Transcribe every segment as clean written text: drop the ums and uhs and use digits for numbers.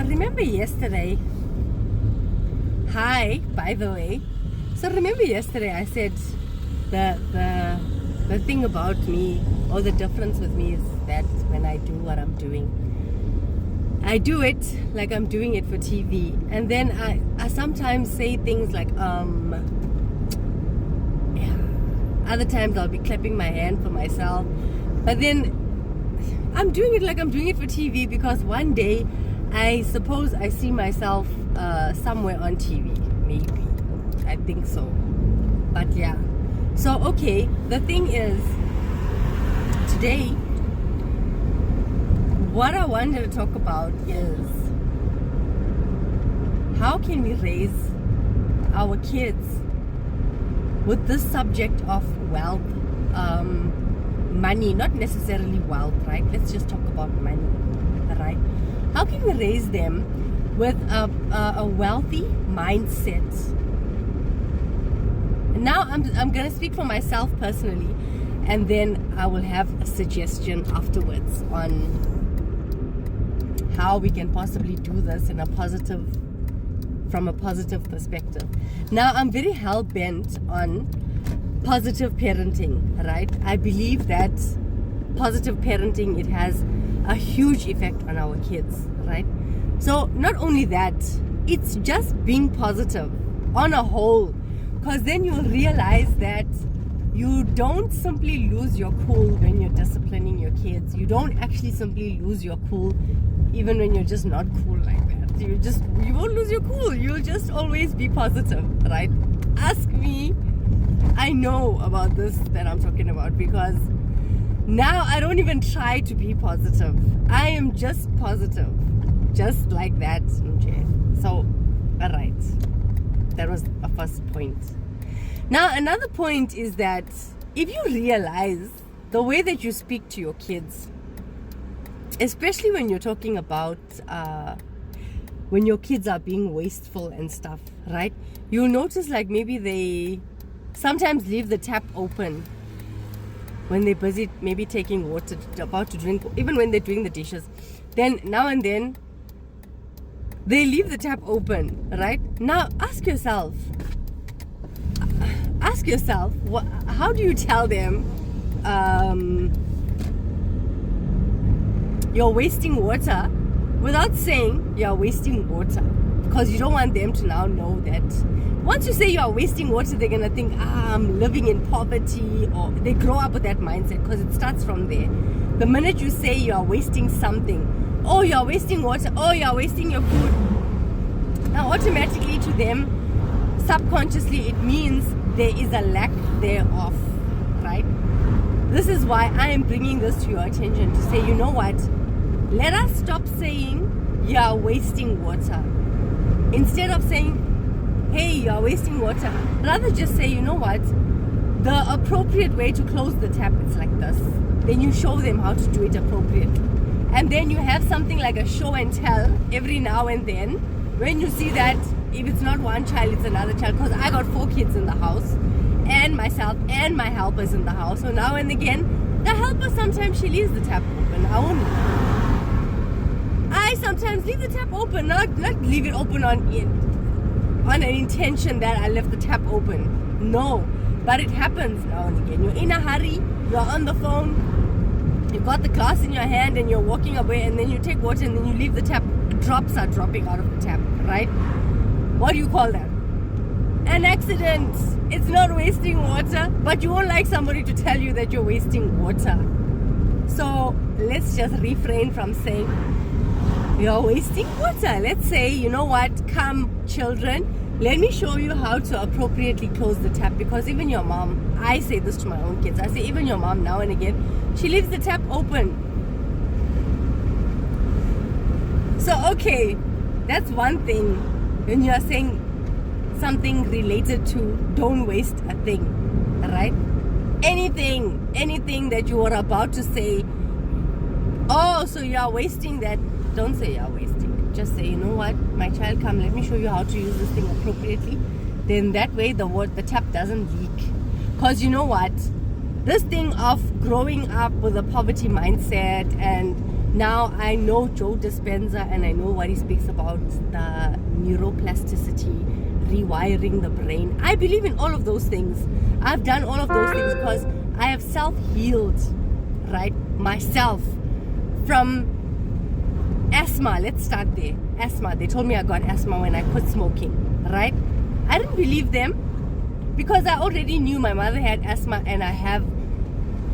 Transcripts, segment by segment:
remember yesterday, hi, by the way. So remember yesterday I said the thing about me, or the difference with me, is that when I do what I'm doing, I do it like I'm doing it for TV. And then I sometimes say things like, other times I'll be clapping my hand for myself. But then I'm doing it like I'm doing it for TV because one day I suppose I see myself somewhere on TV. Maybe. I think so. But yeah. So, okay. The thing is, today, what I wanted to talk about is how can we raise our kids with this subject of wealth, money, not necessarily wealth, right? Let's just talk about money, right? How can we raise them with a wealthy mindset? Now I'm going to speak for myself personally, and then I will have a suggestion afterwards on how we can possibly do this from a positive perspective. Now, I'm very hell-bent on positive parenting, right? I believe that positive parenting, it has a huge effect on our kids, right? So not only that, it's just being positive on a whole, because then you'll realize that you don't simply lose your cool when you're disciplining your kids. You don't actually simply lose your cool even when you're just not cool like that. You won't lose your cool. You'll just always be positive, right? Ask me. I know about this that I'm talking about, because now I don't even try to be positive. I am just positive. Just like that. Okay. So, alright. That was a first point. Now, another point is that if you realize the way that you speak to your kids, especially when you're talking about when your kids are being wasteful and stuff, right? You'll notice like maybe they sometimes leave the tap open when they're busy, maybe taking water, about to drink, even when they're doing the dishes. Then now and then they leave the tap open, right? Now ask yourself, how do you tell them you're wasting water without saying you're wasting water? Because you don't want them to now know that once you say you are wasting water, they're gonna think, I'm living in poverty, or they grow up with that mindset, because it starts from there. The minute you say you are wasting something, oh, you are wasting water, oh, you are wasting your food, now automatically to them, subconsciously, it means there is a lack thereof, right? This is why I am bringing this to your attention, to say, you know what, let us stop saying you are wasting water. Instead of saying, hey, you are wasting water, rather just say, you know what, the appropriate way to close the tap is like this. Then you show them how to do it appropriately, and then you have something like a show and tell every now and then when you see that if it's not one child, it's another child. Because I got 4 kids in the house, and myself and my helpers in the house. So now and again, the helper, sometimes she leaves the tap open. I sometimes leave the tap open, not leave it open on an intention that I left the tap open. No, but it happens now and again. You're in a hurry, you're on the phone, you've got the glass in your hand, and you're walking away, and then you take water, and then you leave the tap. Drops are dropping out of the tap, right? What do you call that? An accident. It's not wasting water, but you won't like somebody to tell you that you're wasting water. So let's just refrain from saying you're wasting water. Let's say, you know what, come children, let me show you how to appropriately close the tap. Because even your mom, I say this to my own kids, I say even your mom now and again, she leaves the tap open. So okay, that's one thing when you are saying something related to don't waste a thing, right? Anything that you are about to say, oh, so you are wasting that, don't say you are wasting it. Just say, you know what, my child, come, let me show you how to use this thing appropriately. Then that way the tap doesn't leak. Because you know what, this thing of growing up with a poverty mindset and Now I know Joe Dispenza and I know what he speaks about, the neuroplasticity, rewiring the brain. I believe in all of those things. I've done all of those things because I have self-healed, right, myself from asthma. Let's start there. Asthma. They told me I got asthma when I quit smoking, right? I didn't believe them because I already knew my mother had asthma and I have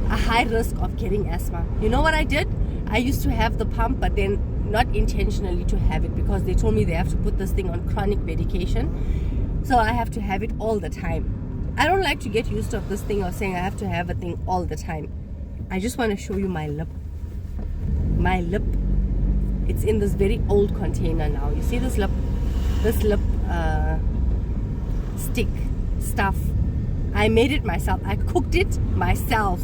a high risk of getting asthma. You know what I did? I used to have the pump, but then not intentionally to have it because they told me they have to put this thing on chronic medication. So I have to have it all the time. I don't like to get used to this thing of saying I have to have a thing all the time. I just want to show you my lip. My lip. It's in this very old container now. You see this lip stick stuff. I made it myself. I cooked it myself.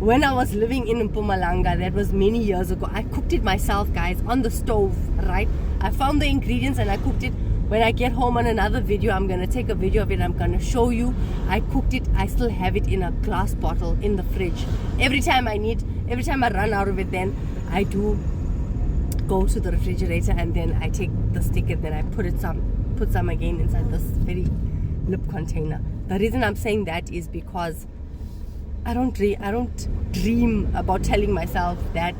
When I was living in Mpumalanga, that was many years ago, I cooked it myself, guys, on the stove, right? I found the ingredients and I cooked it. When I get home on another video, I'm going to take a video of it. I'm going to show you. I cooked it. I still have it in a glass bottle in the fridge. Every time I run out of it, then I do go to the refrigerator and then I take the stick and then I put some again inside this very lip container. The reason I'm saying that is because I don't dream about telling myself that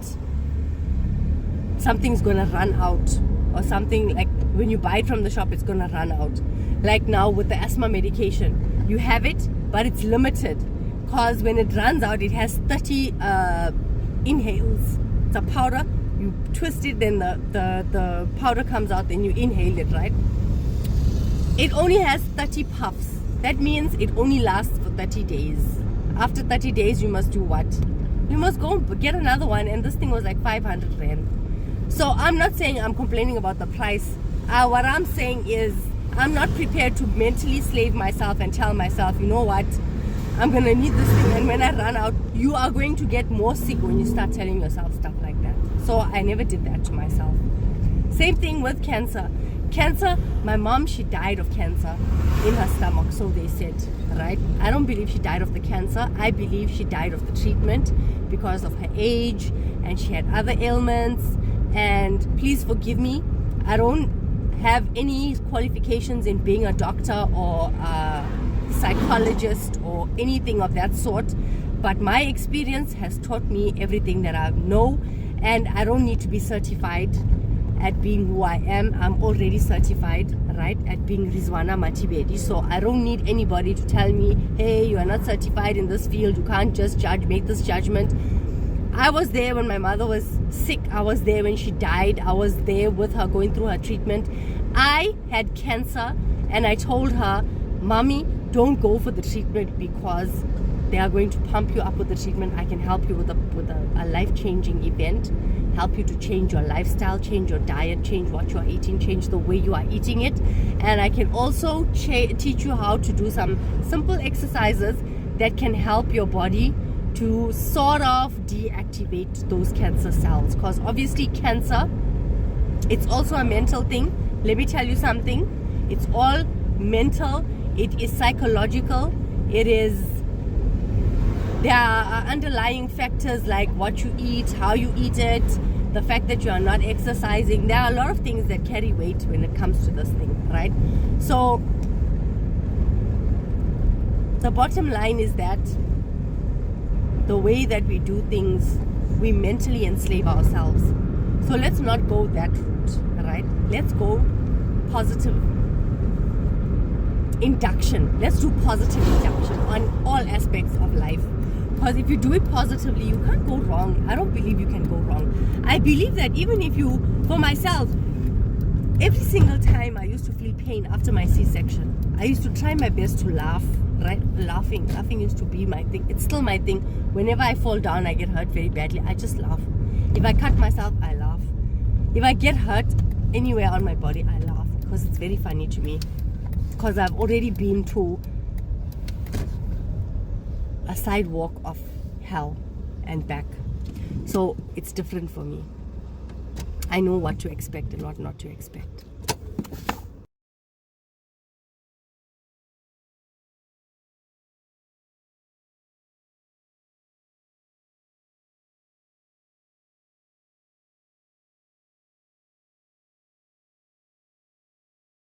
something's gonna run out or something, like when you buy it from the shop it's gonna run out. Like now with the asthma medication, you have it but it's limited because when it runs out it has 30 inhales. It's a powder, you twist it, then the powder comes out, then you inhale it, right? It only has 30 puffs. That means it only lasts for 30 days. After 30 days, you must do what? You must go get another one, and this thing was like 500 rand. So I'm not saying I'm complaining about the price. What I'm saying is I'm not prepared to mentally slave myself and tell myself, you know what, I'm going to need this thing, and when I run out, you are going to get more sick when you start telling yourself stuff like that. So I never did that to myself. Same thing with cancer. Cancer, my mom, she died of cancer in her stomach, so they said, right? I don't believe she died of the cancer. I believe she died of the treatment because of her age and she had other ailments. And please forgive me, I don't have any qualifications in being a doctor or a psychologist or anything of that sort, but my experience has taught me everything that I know, and I don't need to be certified at being who I am. I'm already certified, right, at being Rizwana Matibedi. So I don't need anybody to tell me, hey, you are not certified in this field, you can't just make this judgment. I was there when my mother was sick. I was there when she died. I was there with her going through her treatment. I had cancer and I told her, Mommy, don't go for the treatment because they are going to pump you up with the treatment. I can help you with a life-changing event, help you to change your lifestyle, change your diet, change what you are eating, change the way you are eating it. And I can also teach you how to do some simple exercises that can help your body to sort of deactivate those cancer cells. Because obviously cancer, it's also a mental thing. Let me tell you something. It's all mental. It is psychological. There are underlying factors like what you eat, how you eat it, the fact that you are not exercising. There are a lot of things that carry weight when it comes to this thing, right? So the bottom line is that the way that we do things, we mentally enslave ourselves. So let's not go that route, right? Let's go positive induction. Let's do positive induction on all aspects of life. Because if you do it positively, you can't go wrong. I don't believe you can go wrong. I believe that even if you, for myself, every single time I used to feel pain after my C-section, I used to try my best to laugh, right? Laughing used to be my thing. It's still my thing. Whenever I fall down, I get hurt very badly, I just laugh. If I cut myself, I laugh. If I get hurt anywhere on my body, I laugh because it's very funny to me. Because I've already been to a sidewalk of hell and back. So it's different for me. I know what to expect and what not to expect.